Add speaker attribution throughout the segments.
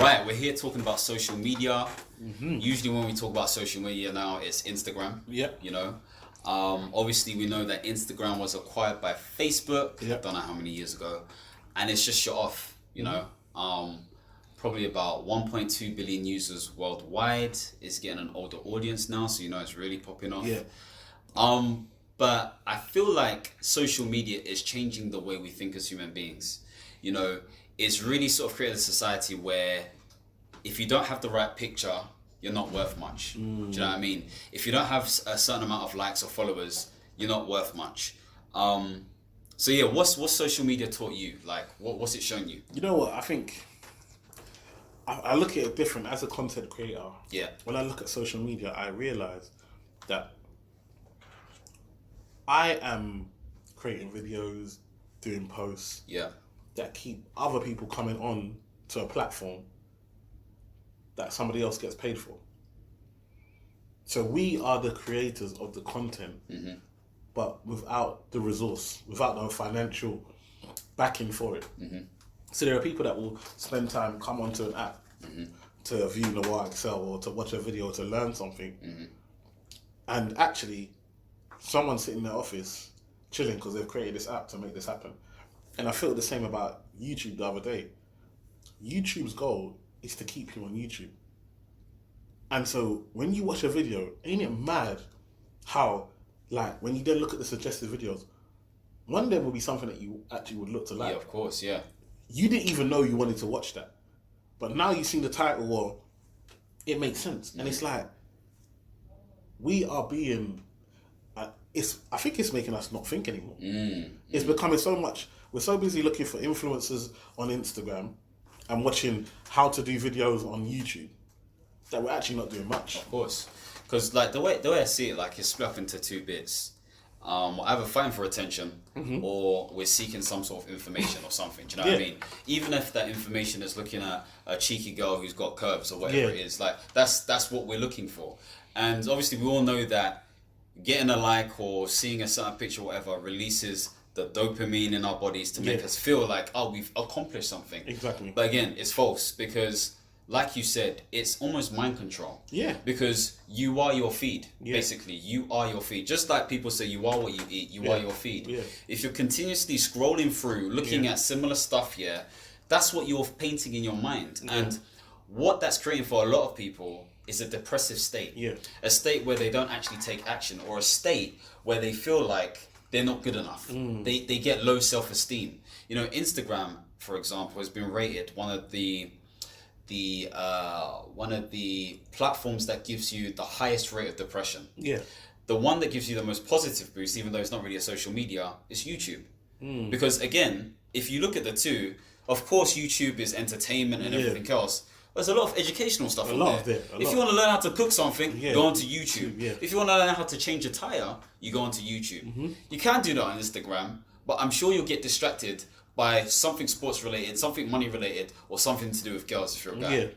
Speaker 1: Right, we're here talking about social media. Usually when we talk about social media now, it's Instagram.
Speaker 2: Yep.
Speaker 1: You know, obviously we know that Instagram was acquired by Facebook.
Speaker 2: Yep.
Speaker 1: I don't know how many years ago, and it's just shut off. You know, probably about 1.2 billion users worldwide. It's getting an older audience now, so you know it's really popping off.
Speaker 2: Yeah.
Speaker 1: But I feel like social media is changing the way we think as human beings. You know, it's really sort of created a society where if you don't have the right picture, you're not worth much. Do you know what I mean? If you don't have a certain amount of likes or followers, you're not worth much. So yeah, what's social media taught you? Like, what's it shown you?
Speaker 2: You know what? I think I look at it different as a content creator.
Speaker 1: Yeah.
Speaker 2: When I look at social media, I realize that I am creating videos, doing posts that keep other people coming on to a platform that somebody else gets paid for. So we are the creators of the content, but without the resource, without the financial backing for it. So there are people that will spend time, come onto an app to view Noir Excel or to watch a video to learn something. And actually, someone's sitting in their office chilling because they've created this app to make this happen. And I felt the same about YouTube the other day. YouTube's goal is to keep you on YouTube. And so when you watch a video, ain't it mad how, like, when you then look at the suggested videos, one of them will be something that you actually would look to like.
Speaker 1: Yeah, of course, yeah.
Speaker 2: You didn't even know you wanted to watch that. But now you've seen the title, well, it makes sense. And it's like, we are being, I think it's making us not think anymore. It's becoming so much, we're so busy looking for influencers on Instagram and watching how to do videos on YouTube that we're actually not doing much.
Speaker 1: Of course. Because like the way I see it, like it's split up into two bits. We're either fighting for attention or we're seeking some sort of information or something. Do you know what I mean? Even if that information is looking at a cheeky girl who's got curves or whatever it is, like that's what we're looking for. And obviously we all know that getting a like or seeing a certain picture or whatever releases the dopamine in our bodies to make us feel like, oh, we've accomplished something.
Speaker 2: Exactly.
Speaker 1: But again, it's false because, like you said, it's almost mind control.
Speaker 2: Yeah.
Speaker 1: Because you are your feed, basically. You are your feed. Just like people say you are what you eat, you are your feed.
Speaker 2: Yeah.
Speaker 1: If you're continuously scrolling through, looking at similar stuff here, that's what you're painting in your mind. And what that's creating for a lot of people is a depressive state.
Speaker 2: Yeah.
Speaker 1: A state where they don't actually take action, or a state where they feel like they're not good enough. They get low self-esteem. You know, Instagram, for example, has been rated one of the platforms that gives you the highest rate of depression.
Speaker 2: Yeah.
Speaker 1: The one that gives you the most positive boost, even though it's not really a social media, is YouTube. Because again, if you look at the two, of course YouTube is entertainment and everything else. There's a lot of educational stuff on there. If you want to learn how to cook something, go onto YouTube. If you want to learn how to change a tire, you go onto YouTube. You can do that on Instagram, but I'm sure you'll get distracted by something sports related, something money related, or something to do with girls if you're a guy.
Speaker 2: Yeah,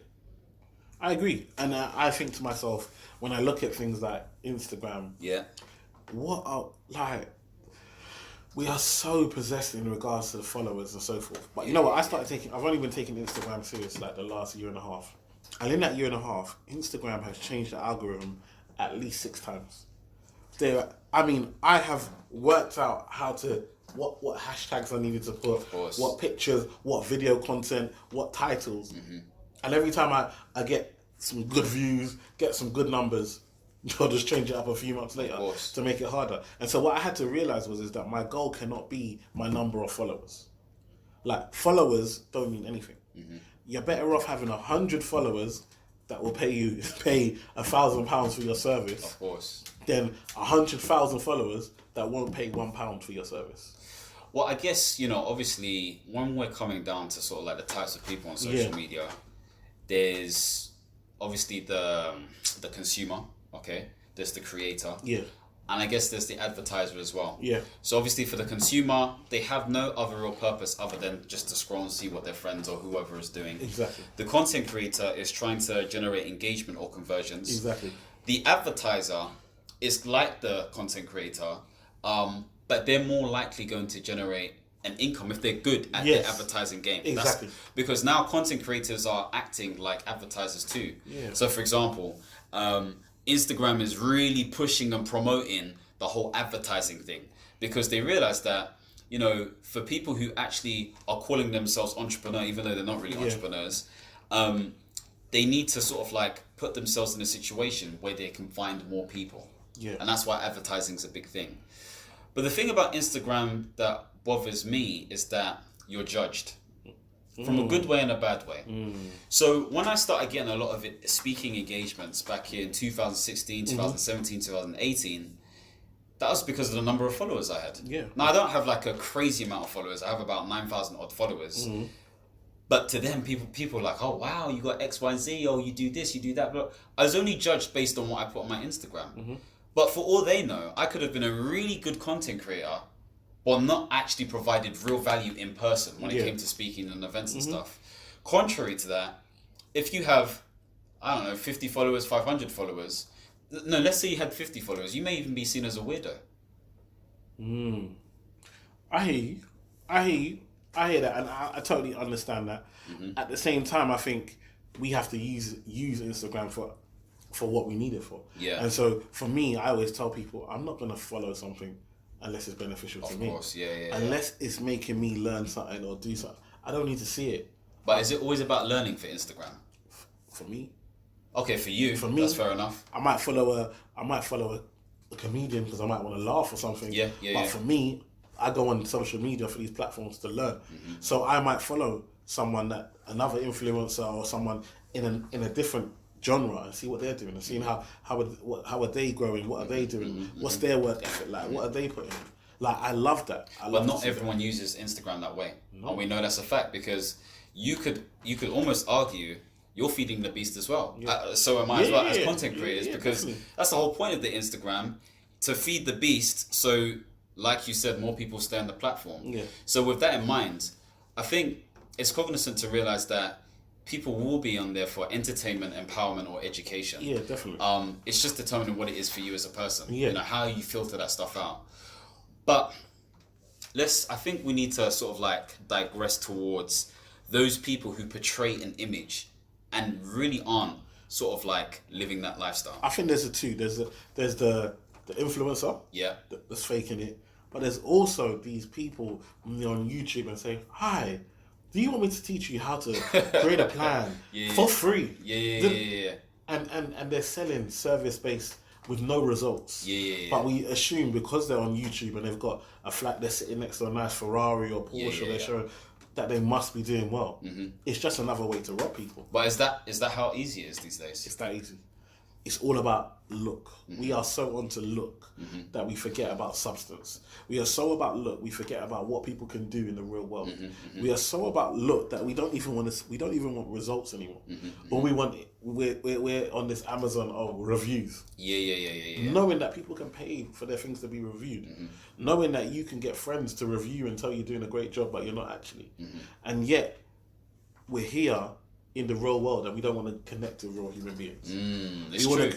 Speaker 2: I agree. And I think to myself, when I look at things like Instagram, what are, like, we are so possessed in regards to the followers and so forth. But you know what? I've only been taking Instagram serious like the last year and a half. And in that year and a half, Instagram has changed the algorithm at least 6 times. I have worked out how to, what hashtags I needed to put, what pictures, what video content, what titles. And every time I get some good views, get some good numbers, I'll just change it up a few months later to make it harder. And so what I had to realize is that my goal cannot be my number of followers. Like, followers don't mean anything. You're better off having 100 followers that will pay £1,000 for your service.
Speaker 1: Of course.
Speaker 2: Than 100,000 followers that won't pay £1 for your service.
Speaker 1: Well, I guess, you know, obviously, when we're coming down to sort of like the types of people on social media, there's obviously the consumer. Okay, there's the creator. Yeah. And I guess there's the advertiser as well. Yeah. So obviously for the consumer, they have no other real purpose other than just to scroll and see what their friends or whoever is doing. Exactly. The content creator is trying to generate engagement or conversions. Exactly. The advertiser is like the content creator, but they're more likely going to generate an income if they're good at their advertising game.
Speaker 2: Exactly.
Speaker 1: Because now content creators are acting like advertisers too.
Speaker 2: Yeah.
Speaker 1: So for example, Instagram is really pushing and promoting the whole advertising thing because they realize that, you know, for people who actually are calling themselves entrepreneur, even though they're not really entrepreneurs, they need to sort of like put themselves in a situation where they can find more people.
Speaker 2: Yeah.
Speaker 1: And that's why advertising is a big thing. But the thing about Instagram that bothers me is that you're judged from a good way and a bad way. So when I started getting a lot of speaking engagements back in 2016, 2017, 2018, that was because of the number of followers I had.
Speaker 2: Yeah.
Speaker 1: Now I don't have like a crazy amount of followers. I have about 9,000 odd followers. But to them, people are like, oh wow, you got X, Y, and Z. Oh, you do this, you do that. But I was only judged based on what I put on my Instagram. But for all they know, I could have been a really good content creator, but not actually provided real value in person when it came to speaking and events and stuff. Contrary to that, if you have, I don't know, 50 followers, 500 followers, no, let's say you had 50 followers, you may even be seen as a weirdo.
Speaker 2: I hear you, that, and I totally understand that. At the same time, I think we have to use Instagram for what we need it for. Yeah. And so for me, I always tell people, I'm not going to follow something unless it's beneficial to me. Of course, unless it's making me learn something or do something. I don't need to see it.
Speaker 1: But is it always about learning for Instagram?
Speaker 2: For me.
Speaker 1: Okay, for you, that's fair enough.
Speaker 2: I might follow a comedian because I might want to laugh or something. But for me, I go on social media for these platforms to learn. So I might follow another influencer or someone in a different genre and see what they're doing and seeing how are they growing, what are they doing, what's their work ethic like, what are they putting in. Like, I love that.
Speaker 1: But not everyone uses Instagram that way. No. And we know that's a fact because you could almost argue you're feeding the beast as well. So am I as well as content creators because definitely. That's the whole point of the Instagram, to feed the beast. So like you said, more people stay on the platform. Yeah. So with that in mind, I think it's cognizant to realize that people will be on there for entertainment, empowerment, or education. Yeah, definitely. It's just determining what it is for you as a person. Yeah. You know, how you filter that stuff out. But I think we need to sort of like digress towards those people who portray an image and really aren't sort of like living that lifestyle. I think there's the two. There's the influencer. Yeah. That's faking it. But there's also these people on YouTube and say, hi, do you want me to teach you how to create a plan for free? Yeah. And they're selling service-based with no results. But we assume because they're on YouTube and they've got a flat, they're sitting next to a nice Ferrari or Porsche, they're showing that they must be doing well. It's just another way to rob people. But is that how easy it is these days?
Speaker 2: It's that easy. It's all about look. We are so onto look that we forget about substance. We are so about look, we forget about what people can do in the real world. We are so about look that we don't even want results anymore. All we want, we're on this Amazon reviews. Yeah. Knowing that people can pay for their things to be reviewed. Knowing that you can get friends to review and tell you're doing a great job, but you're not actually. And yet, we're here in the real world and we don't want to connect to real human beings.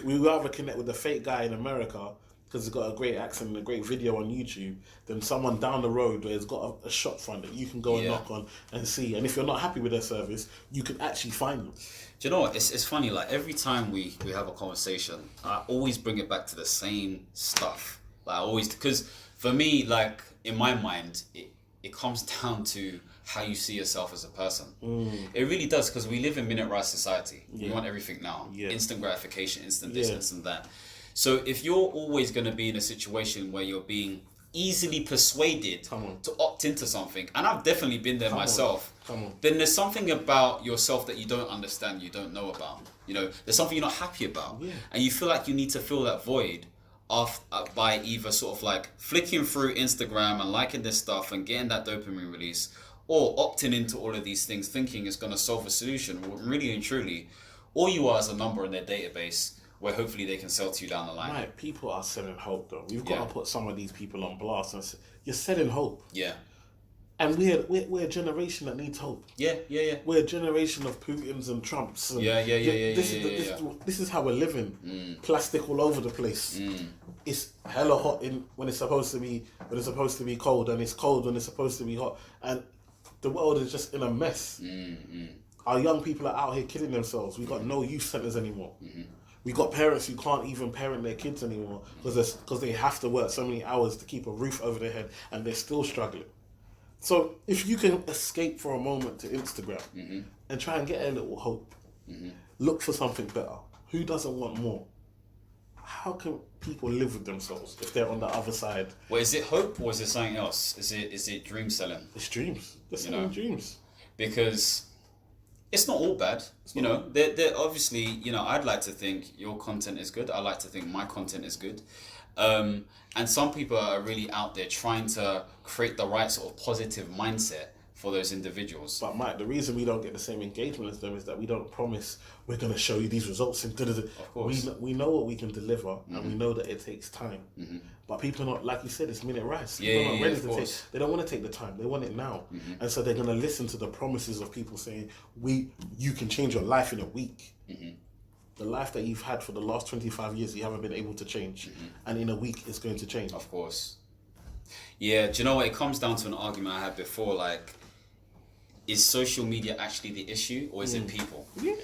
Speaker 2: We rather connect with the fake guy in America because he's got a great accent and a great video on YouTube than someone down the road where he's got a shop front that you can go and knock on and see. And if you're not happy with their service, you can actually find them.
Speaker 1: Do you know what? It's funny, like every time we have a conversation, I always bring it back to the same stuff. Because for me, like in my mind, it comes down to how you see yourself as a person. It really does, because we live in minute-rise society. We want everything now. Instant gratification, instant this, instant that. So if you're always going to be in a situation where you're being easily persuaded to opt into something, and I've definitely been there myself, then there's something about yourself that you don't understand, you don't know about. You know, there's something you're not happy about. And you feel like you need to fill that void by either sort of like flicking through Instagram and liking this stuff and getting that dopamine release, or opting into all of these things thinking it's going to solve a solution. Well, really and truly, all you are is a number in their database where hopefully they can sell to you down the line.
Speaker 2: Right, people are selling hope though. We've got to put some of these people on blast. And you're selling hope. Yeah. And we're a generation that needs hope.
Speaker 1: Yeah.
Speaker 2: We're a generation of Putins and Trumps. And this is how we're living. Plastic all over the place. It's hella hot when it's supposed to be cold, and it's cold when it's supposed to be hot, and the world is just in a mess. Our young people are out here killing themselves. We got no youth centers anymore. We got parents who can't even parent their kids anymore because they have to work so many hours to keep a roof over their head, and they're still struggling. So if you can escape for a moment to Instagram and try and get a little hope, look for something better. Who doesn't want more? How can people live with themselves if they're on the other side?
Speaker 1: Well, is it hope or is it something else? Is it dream selling?
Speaker 2: It's dreams. It's dreams.
Speaker 1: Because it's not all bad. They're obviously, I'd like to think your content is good. I like to think my content is good. And some people are really out there trying to create the right sort of positive mindset for those individuals.
Speaker 2: But Mike, the reason we don't get the same engagement as them is that we don't promise we're going to show you these results.
Speaker 1: Of course.
Speaker 2: We know what we can deliver, and we know that it takes time. But people are not, like you said, it's minute rice. People are not ready to take. They don't want to take the time. They want it now, and so they're going to listen to the promises of people saying, you can change your life in a week." The life that you've had for the last 25 years, you haven't been able to change. And in a week, it's going to change.
Speaker 1: Of course. Yeah, do you know what? It comes down to an argument I had before, like, is social media actually the issue or is it people? Yeah.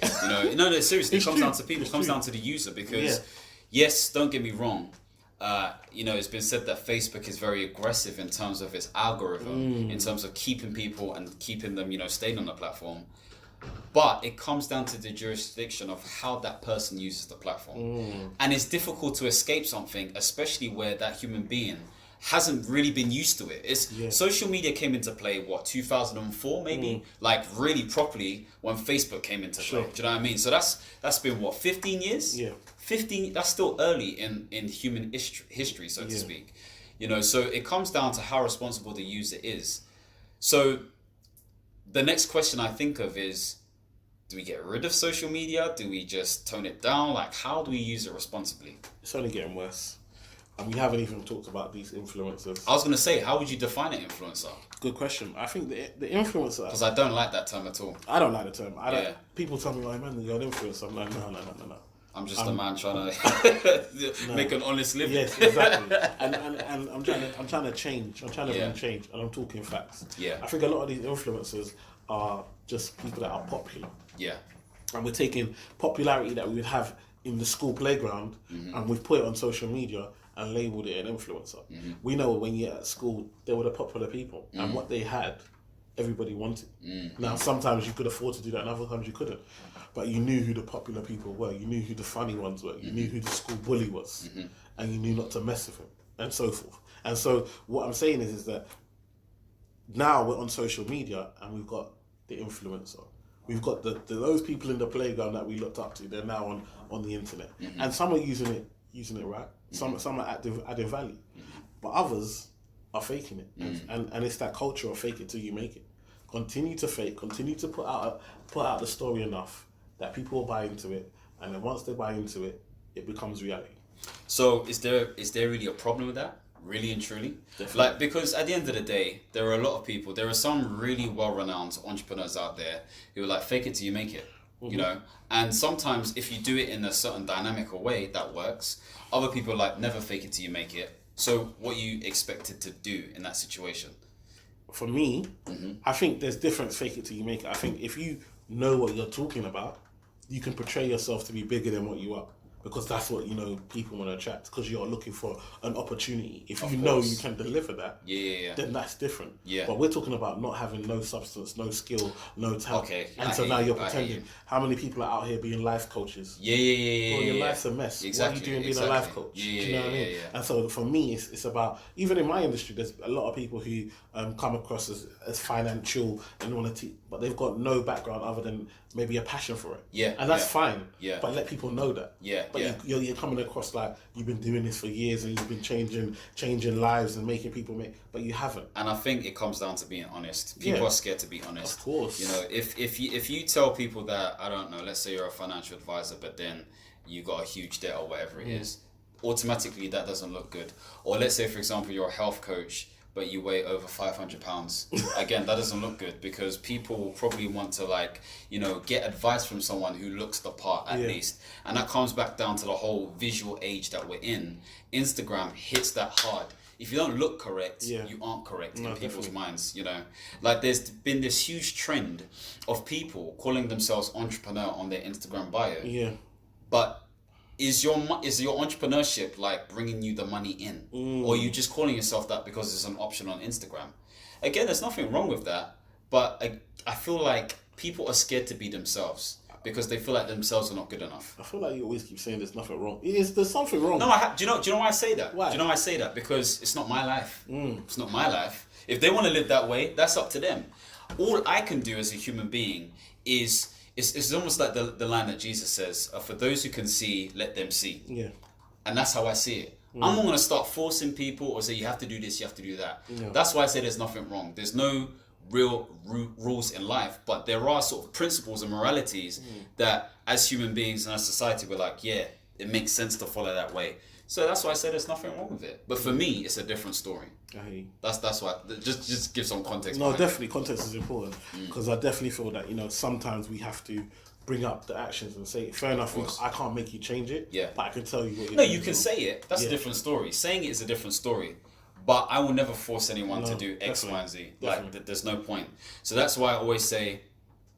Speaker 1: No, seriously, it comes down to people. It comes down to the user because, yes, don't get me wrong. It's been said that Facebook is very aggressive in terms of its algorithm, in terms of keeping people and keeping them, staying on the platform. But it comes down to the jurisdiction of how that person uses the platform. And it's difficult to escape something, especially where that human being hasn't really been used to it. Social media came into play, 2004 maybe? Like really properly when Facebook came into play. Do you know what I mean? So that's been 15 years?
Speaker 2: Yeah.
Speaker 1: 15, that's still early in human history, so to speak. So it comes down to how responsible the user is. So the next question I think of is, do we get rid of social media? Do we just tone it down? Like, how do we use it responsibly?
Speaker 2: It's only getting worse. And we haven't even talked about these influencers.
Speaker 1: I was going to say, how would you define an influencer?
Speaker 2: Good question. I think the influencer...
Speaker 1: Because I don't like that term at all.
Speaker 2: I don't like the term. People tell me, man, you're an influencer. I'm like, no.
Speaker 1: I'm just a man trying to make an honest living.
Speaker 2: Yes, exactly. and I'm trying to change. I'm trying to bring change, and I'm talking facts.
Speaker 1: Yeah.
Speaker 2: I think a lot of these influencers are just people that are popular.
Speaker 1: Yeah.
Speaker 2: And we're taking popularity that we would have in the school playground, and we've put it on social media and labelled it an influencer. We know when you're at school, they were the popular people, and what they had, everybody wanted. Now, sometimes you could afford to do that, and other times you couldn't. But you knew who the popular people were. You knew who the funny ones were. You knew who the school bully was. And you knew not to mess with him, and so forth. And so what I'm saying is that now we're on social media, and we've got the influencer. We've got those people in the playground that we looked up to. They're now on the internet. And some are using it right. Some are adding value. But others are faking it. And it's that culture of fake it till you make it. Continue to fake, continue to put out the story enough that people will buy into it, and then once they buy into it, it becomes reality.
Speaker 1: So is there really a problem with that? Really and truly? Definitely. Like, because at the end of the day, there are a lot of people, there are some really well-renowned entrepreneurs out there who are like, fake it till you make it, and sometimes if you do it in a certain dynamic or way, that works. Other people are like, never fake it till you make it. So what you expected to do in that situation?
Speaker 2: For me, I think there's difference fake it till you make it. I think if you know what you're talking about, you can portray yourself to be bigger than what you are. Because that's what, people want to attract. Because you're looking for an opportunity. If you know you can deliver that, then that's different. Yeah. But we're talking about not having no substance, no skill, no talent. Okay. And so now you're pretending. How many people are out here being life coaches?
Speaker 1: Yeah.
Speaker 2: Well, your life's a mess. Exactly. What are you doing being a life coach? Do you know what I mean? Yeah. And so for me, it's about, even in my industry, there's a lot of people who come across as financial and want to teach, but they've got no background other than maybe a passion for it. Yeah. And that's fine. Yeah. But let people know that. Yeah. But you're coming across like you've been doing this for years and you've been changing lives and making people but you haven't.
Speaker 1: And I think it comes down to being honest. People are scared to be honest.
Speaker 2: Of course.
Speaker 1: If you tell people that, I don't know, let's say you're a financial advisor, but then you got a huge debt or whatever it is, automatically that doesn't look good. Or let's say, for example, you're a health coach, but you weigh over 500 pounds. Again, that doesn't look good, because people will probably want to, like, you know, get advice from someone who looks the part at least. And that comes back down to the whole visual age that we're in. Instagram hits that hard. If you don't look correct, you aren't correct in people's minds, you know. Like, there's been this huge trend of people calling themselves entrepreneur on their Instagram bio.
Speaker 2: Yeah.
Speaker 1: But is your entrepreneurship like bringing you the money in, or are you just calling yourself that because it's an option on Instagram? Again, there's nothing wrong with that, but I feel like people are scared to be themselves because they feel like themselves are not good enough.
Speaker 2: I feel like you always keep saying there's nothing wrong. There's something wrong.
Speaker 1: No, do you know why I say that?
Speaker 2: Why?
Speaker 1: Do you know why I say that? Because it's not my life. It's not my life. If they want to live that way, that's up to them. All I can do as a human being is. It's almost like the line that Jesus says, for those who can see, let them see. Yeah. And that's how I see it. I'm not going to start forcing people or say you have to do this, you have to do that. No. That's why I say there's nothing wrong. There's no real rules in life, but there are sort of principles and moralities that as human beings and as society, we're like, yeah, it makes sense to follow that way. So that's why I say there's nothing wrong with it. But for me, it's a different story. That's why. Just give some context.
Speaker 2: No, definitely context is important, because I definitely feel that, you know, sometimes we have to bring up the actions and say, fair enough, I can't make you change it. Yeah. But I can tell you what you're doing.
Speaker 1: No, you can say it. That's a different story. Saying it is a different story. But I will never force anyone to do X, Y, and Z. Like, there's no point. So that's why I always say,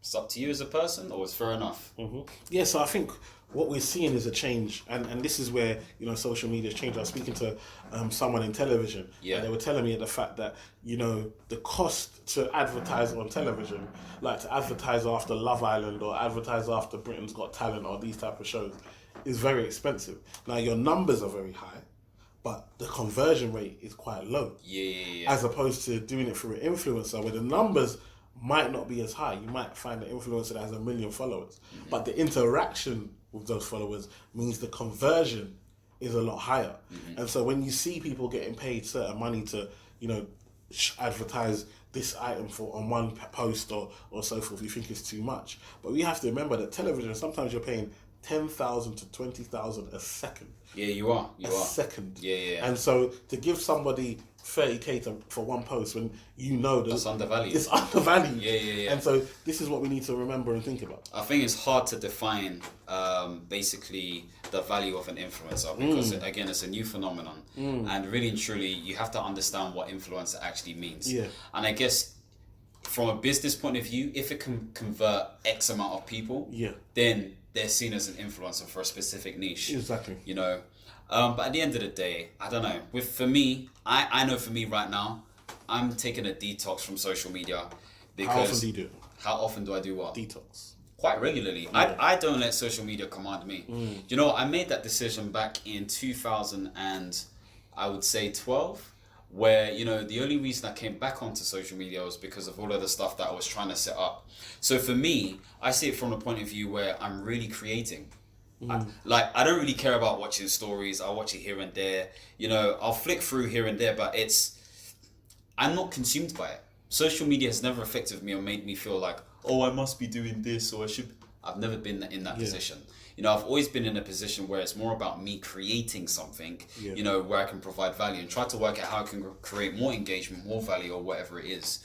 Speaker 1: it's up to you as a person, or it's fair enough.
Speaker 2: Yeah, so I think what we're seeing is a change, and this is where, you know, social media has changed. I was speaking to someone in television, and they were telling me the fact that, you know, the cost to advertise on television, like to advertise after Love Island or advertise after Britain's Got Talent or these type of shows, is very expensive. Now, your numbers are very high, but the conversion rate is quite low. Yeah. As opposed to doing it through an influencer, where the numbers might not be as high. You might find an influencer that has 1 million followers, but the interaction with those followers means the conversion is a lot higher. And so when you see people getting paid certain money to, you know, advertise this item for on one post or so forth, you think it's too much. But we have to remember that television, sometimes you're paying 10,000 to 20,000 a second.
Speaker 1: Yeah, you are.
Speaker 2: A second.
Speaker 1: Yeah.
Speaker 2: And so to give somebody 30k for one post when you know that
Speaker 1: that's undervalued.
Speaker 2: It's undervalued.
Speaker 1: Yeah.
Speaker 2: And so this is what we need to remember and think about.
Speaker 1: I think it's hard to define basically the value of an influencer, because again, it's a new phenomenon, and really and truly you have to understand what influencer actually means. Yeah. And I guess from a business point of view, if it can convert X amount of people, then they're seen as an influencer for a specific niche.
Speaker 2: Exactly.
Speaker 1: You know. But at the end of the day, I don't know. For me, I know for me right now, I'm taking a detox from social media. Because
Speaker 2: how often do you do it?
Speaker 1: How often do I do what?
Speaker 2: Detox.
Speaker 1: Quite regularly. Yeah. I don't let social media command me. You know, I made that decision back in 2012, where, you know, the only reason I came back onto social media was because of all of the stuff that I was trying to set up. So for me, I see it from the point of view where I'm really creating. I don't really care about watching stories. I'll watch it here and there. You know, I'll flick through here and there, but I'm not consumed by it. Social media has never affected me or made me feel like, oh, I must be doing this, or I should. I've never been in that position. You know, I've always been in a position where it's more about me creating something, you know, where I can provide value and try to work out how I can create more engagement, more value, or whatever it is.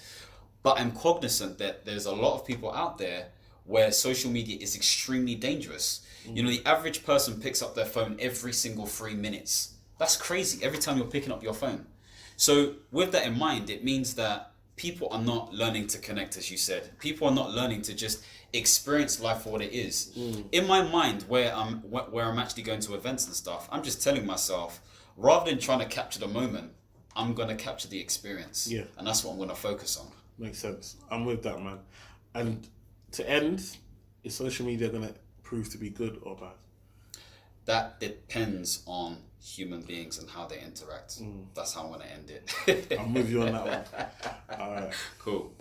Speaker 1: But I'm cognizant that there's a lot of people out there where social media is extremely dangerous. You know, the average person picks up their phone every single 3 minutes. That's crazy. Every time you're picking up your phone. So with that in mind, it means that people are not learning to connect, as you said. People are not learning to just experience life for what it is. In my mind, where I'm actually going to events and stuff, I'm just telling myself, rather than trying to capture the moment, I'm going to capture the experience. Yeah. And that's what I'm going to focus on.
Speaker 2: Makes sense. I'm with that, man. And to end, is social media going to prove to be good or bad?
Speaker 1: That depends on human beings and how they interact. That's how I'm going to end it.
Speaker 2: I'm with you on that one. All right.
Speaker 1: Cool.